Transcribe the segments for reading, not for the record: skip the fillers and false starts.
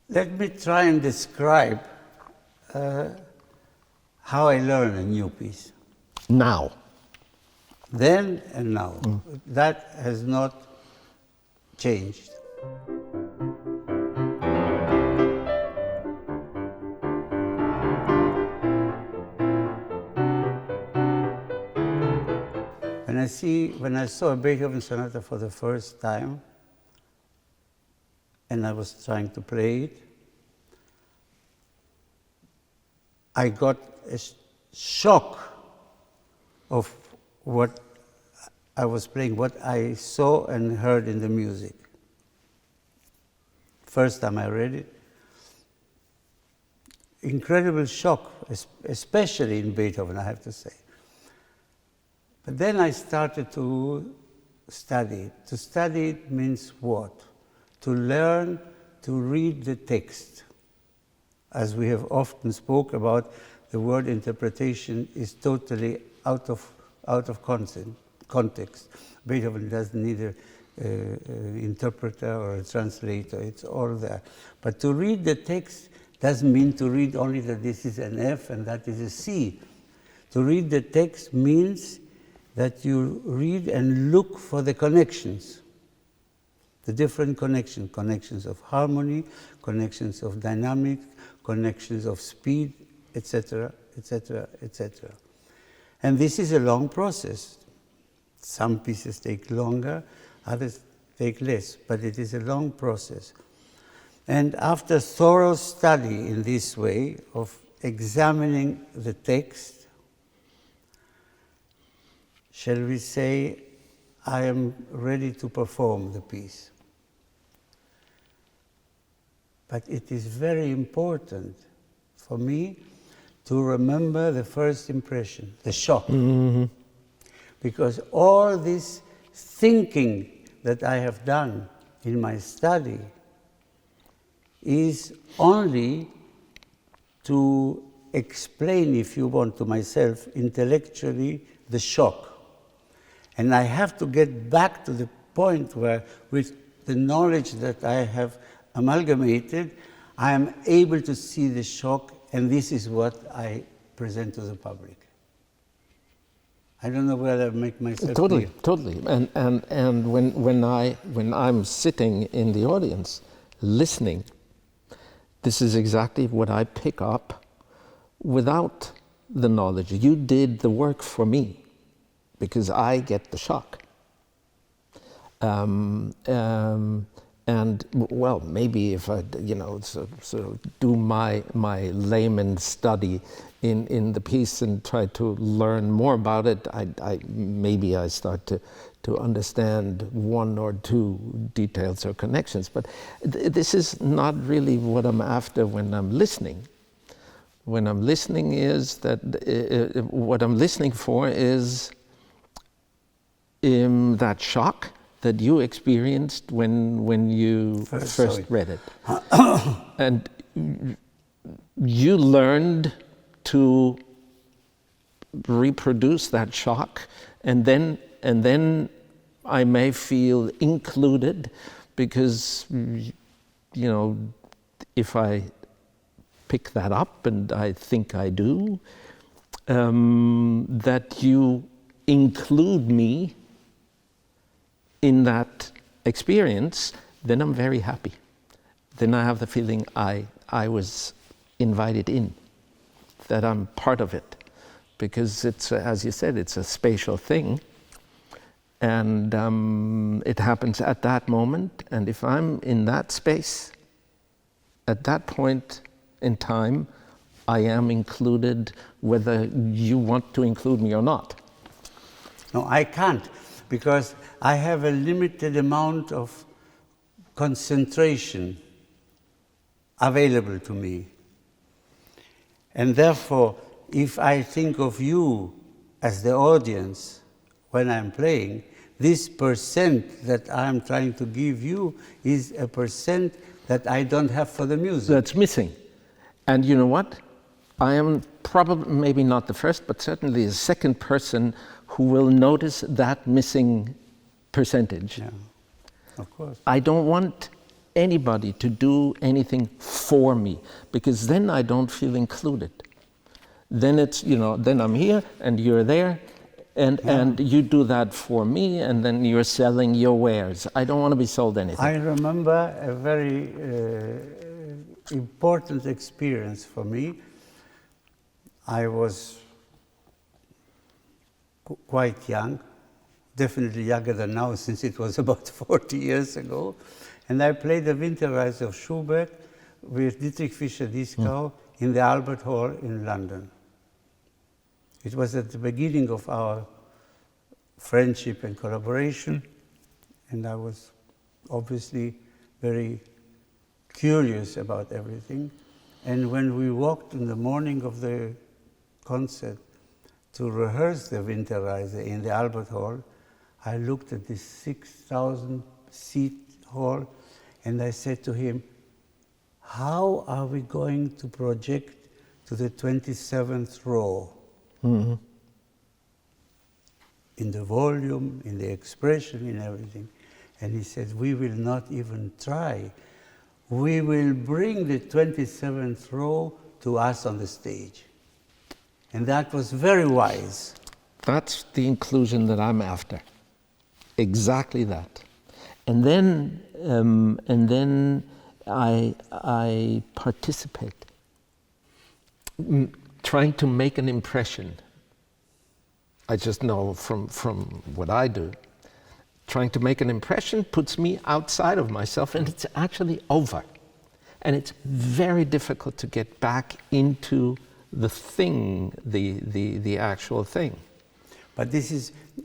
Let me try and describe how I learn a new piece. Now. Then and now. That has not changed. When I saw a Beethoven sonata for the first time, and I was trying to play it, I got a shock of what I was playing, what I saw and heard in the music. First time I read it, incredible shock, especially in Beethoven, I have to say. But then I started to study it. To study it means what? To learn to read the text. As we have often spoke about, the word interpretation is totally out of context. Beethoven doesn't need an interpreter or a translator, it's all there. But to read the text doesn't mean to read only that this is an F and that is a C. To read the text means that you read and look for the connections, the different connections of harmony, connections of dynamic, connections of speed, etc., etc., etc. And this is a long process. Some pieces take longer, others take less, but it is a long process. And after thorough study in this way of examining the text, shall we say, I am ready to perform the piece. But it is very important for me to remember the first impression, the shock. Mm-hmm. Because all this thinking that I have done in my study is only to explain, if you want, to myself intellectually the shock. And I have to get back to the point where, with the knowledge that I have amalgamated, I am able to see the shock, and this is what I present to the public. I don't know whether I make myself totally, clear. Totally. And when I'm sitting in the audience, listening, this is exactly what I pick up without the knowledge. You did the work for me, because I get the shock. And well, maybe if I, so do my layman study in the piece and try to learn more about it, maybe I start to understand one or two details or connections. But this is not really what I'm after when I'm listening. When I'm listening is that what I'm listening for is that shock that you experienced when you first read it. And you learned to reproduce that shock, and then I may feel included, because if I pick that up, and I think I do, that you include me in that experience, then I'm very happy. Then I have the feeling I was invited in, that I'm part of it. Because it's, as you said, it's a spatial thing. And it happens at that moment. And if I'm in that space, at that point in time, I am included, whether you want to include me or not. No, I can't, because I have a limited amount of concentration available to me. And therefore, if I think of you as the audience when I'm playing, this percent that I'm trying to give you is a percent that I don't have for the music. That's missing. And you know what? I am probably, maybe not the first, but certainly the second person who will notice that missing percentage. Yeah, of course. I don't want anybody to do anything for me, because then I don't feel included. Then it's, you know, then I'm here and you're there, and you do that for me, and then you're selling your wares. I don't want to be sold anything. I remember a very important experience for me. I was quite young, definitely younger than now, since it was about 40 years ago. And I played the Winterreise of Schubert with Dietrich Fischer-Dieskau in the Albert Hall in London. It was at the beginning of our friendship and collaboration, and I was obviously very curious about everything. And when we walked in the morning of the concert to rehearse the Winterreise in the Albert Hall, I looked at this 6,000-seat hall, and I said to him, how are we going to project to the 27th row? Mm-hmm. In the volume, in the expression, in everything. And he said, we will not even try. We will bring the 27th row to us on the stage. And that was very wise. That's the inclusion that I'm after. Exactly that. And then I participate, trying to make an impression. I just know from what I do, trying to make an impression puts me outside of myself, and it's actually over. And it's very difficult to get back into the thing, the actual thing. But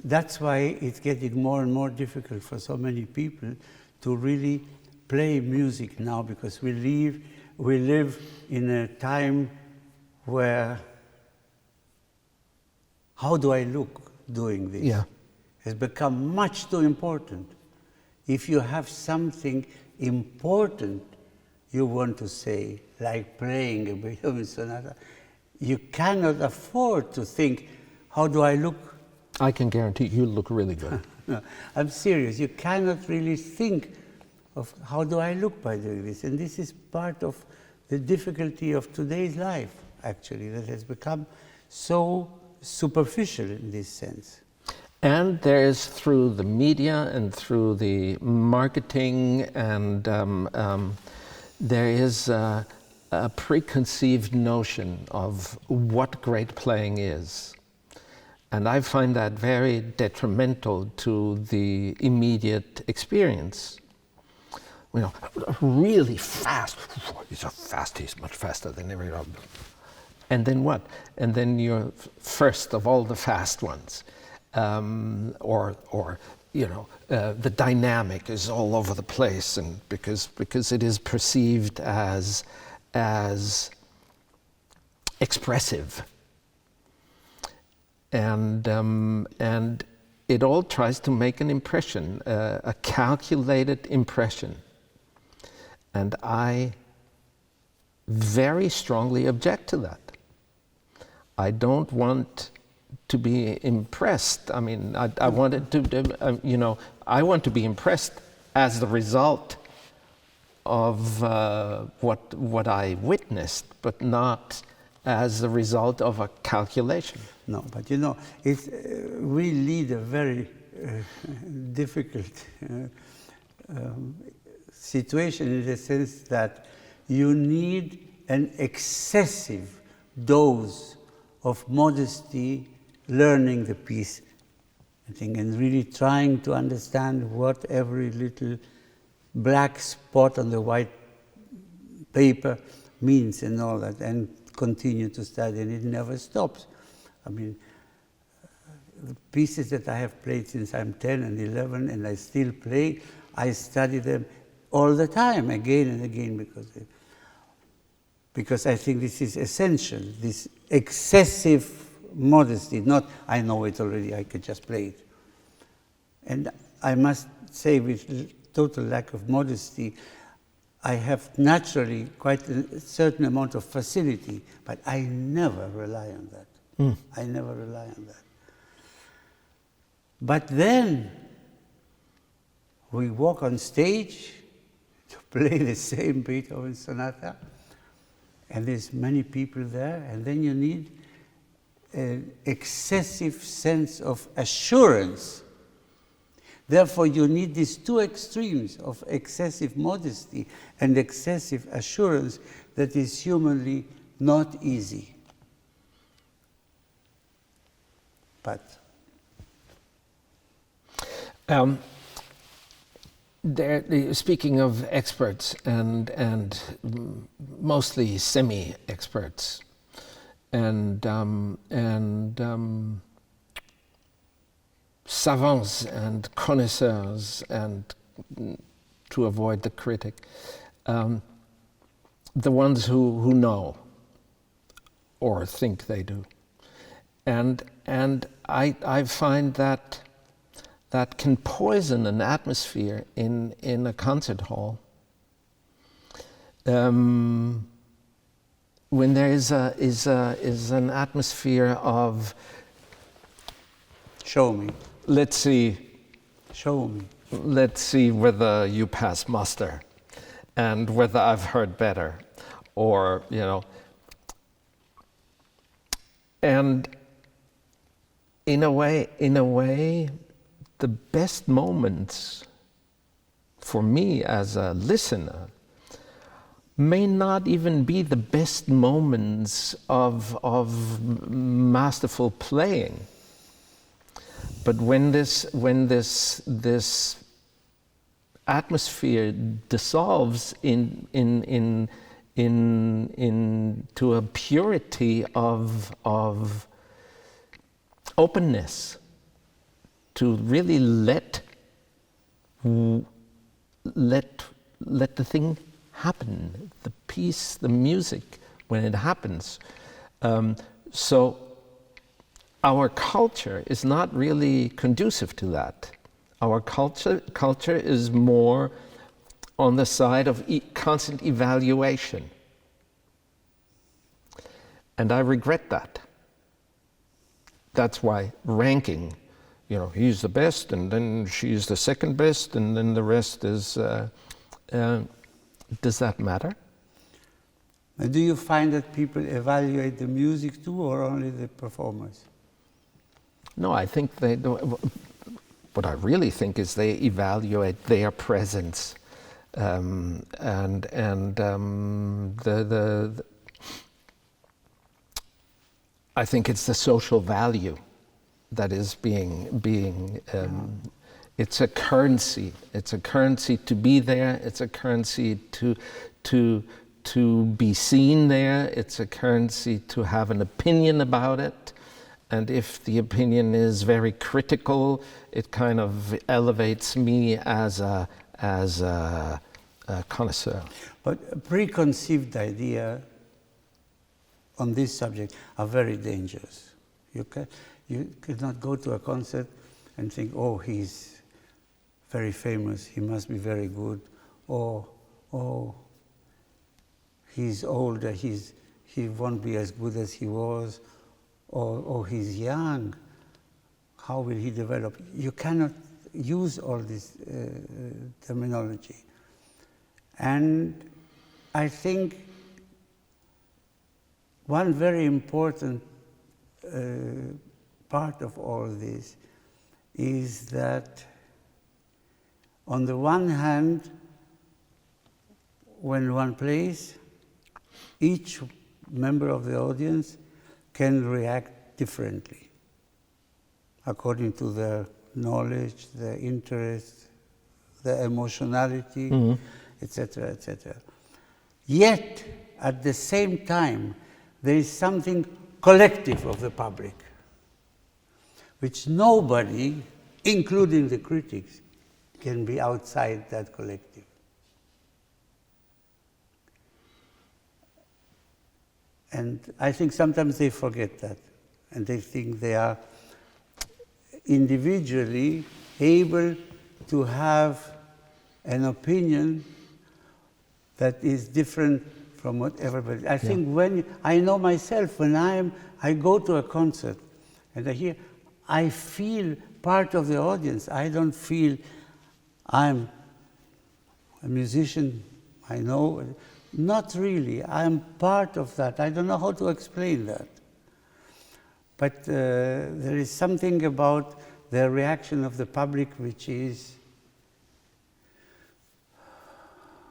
that's why it's getting more and more difficult for so many people to really play music now, because we live in a time where, how do I look doing this? Yeah. Has become much too important. If you have something important you want to say, like playing a Beethoven sonata, you cannot afford to think, how do I look? I can guarantee you look really good. No, I'm serious. You cannot really think of how do I look by doing this. And this is part of the difficulty of today's life, actually, that has become so superficial in this sense. And there is, through the media and through the marketing, and there is a preconceived notion of what great playing is. And I find that very detrimental to the immediate experience. You know, really fast. He's so fast, he's much faster than every other. And then what? And then you're first of all the fast ones. Or you know, the dynamic is all over the place, and because it is perceived as expressive, and it all tries to make an impression, a calculated impression, and I very strongly object to that. I don't want to be impressed. I mean, I wanted to, you know, I want to be impressed as the result of what I witnessed, but not as the result of a calculation. No, but you know, we lead a very difficult situation, in the sense that you need an excessive dose of modesty, learning the piece, I think, and really trying to understand what every little black spot on the white paper means and all that, and continue to study, and it never stops. I mean, the pieces that I have played since I'm 10 and 11, and I still play, I study them all the time, again and again, because I think this is essential, this excessive modesty, not I know it already, I can just play it. And I must say, with total lack of modesty, I have naturally quite a certain amount of facility, but I never rely on that. I never rely on that. But then we walk on stage, to play the same Beethoven sonata, and there's many people there, and then you need an excessive sense of assurance. Therefore, you need these two extremes of excessive modesty and excessive assurance that is humanly not easy. But speaking of experts and mostly semi-experts and savants and connoisseurs, and to avoid the critic, the ones who know or think they do, and I find that can poison an atmosphere in a concert hall. When there is an atmosphere of, show me. Let's see. Show me. Let's see whether you pass muster, and whether I've heard better, or and in a way, the best moments for me as a listener may not even be the best moments of masterful playing. But when this atmosphere dissolves into a purity of openness, to really let the thing happen, the piece, the music, when it happens. So our culture is not really conducive to that. Our culture is more on the side of constant evaluation. And I regret that. That's why ranking, he's the best, and then she's the second best, and then the rest is, does that matter? Do you find that people evaluate the music too, or only the performers? No, I think they do. What I really think is they evaluate their presence, I think it's the social value that is being it's a currency. It's a currency to be there. It's a currency to be seen there. It's a currency to have an opinion about it. And if the opinion is very critical, it kind of elevates me as a connoisseur. But preconceived ideas on this subject are very dangerous. You cannot go to a concert and think, oh, he's very famous, he must be very good, or he's older, he won't be as good as he was, or he's young, how will he develop? You cannot use all this terminology. And I think one very important part of all this is that on the one hand, when one plays, each member of the audience can react differently according to their knowledge, their interest, their emotionality, etc., etc. Yet, at the same time, there is something collective of the public, which nobody, including the critics, can be outside that collective. And I think sometimes they forget that, and they think they are individually able to have an opinion that is different from what everybody. I think when I know myself, when I go to a concert and I feel part of the audience. I don't feel I'm a musician, I know. Not really. I am part of that. I don't know how to explain that. But there is something about the reaction of the public which is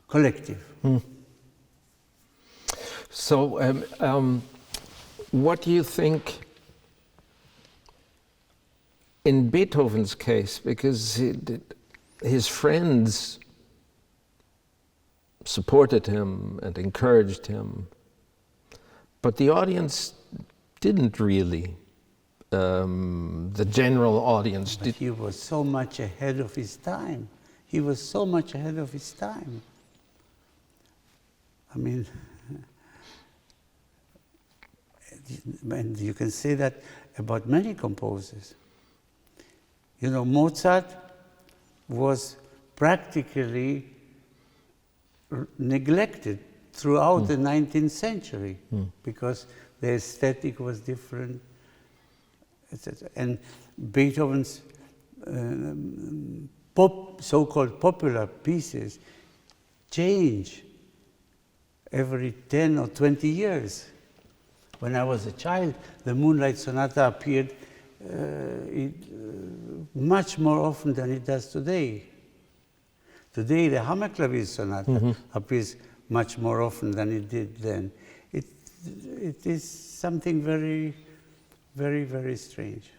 collective. So, what do you think in Beethoven's case? Because his friends supported him and encouraged him, but the audience didn't really. The general audience But did. he was so much ahead of his time. He was so much ahead of his time. I mean, and you can say that about many composers. You know, Mozart was practically neglected throughout the 19th century because the aesthetic was different, etc. And Beethoven's so-called popular pieces change every 10 or 20 years. When I was a child, the Moonlight Sonata appeared much more often than it does today. Today, the Hammerklavier Sonata appears much more often than it did then. It is something very, very, very strange.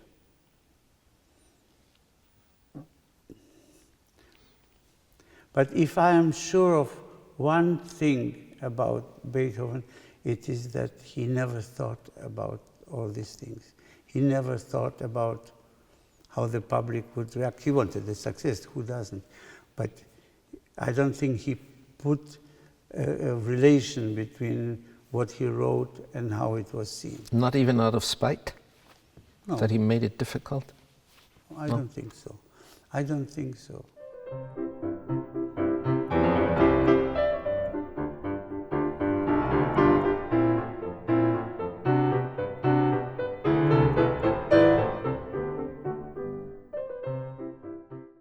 But if I am sure of one thing about Beethoven, it is that he never thought about all these things. He never thought about how the public would react. He wanted the success, who doesn't? But I don't think he put a relation between what he wrote and how it was seen. Not even out of spite? No. That he made it difficult? I don't think so. I don't think so.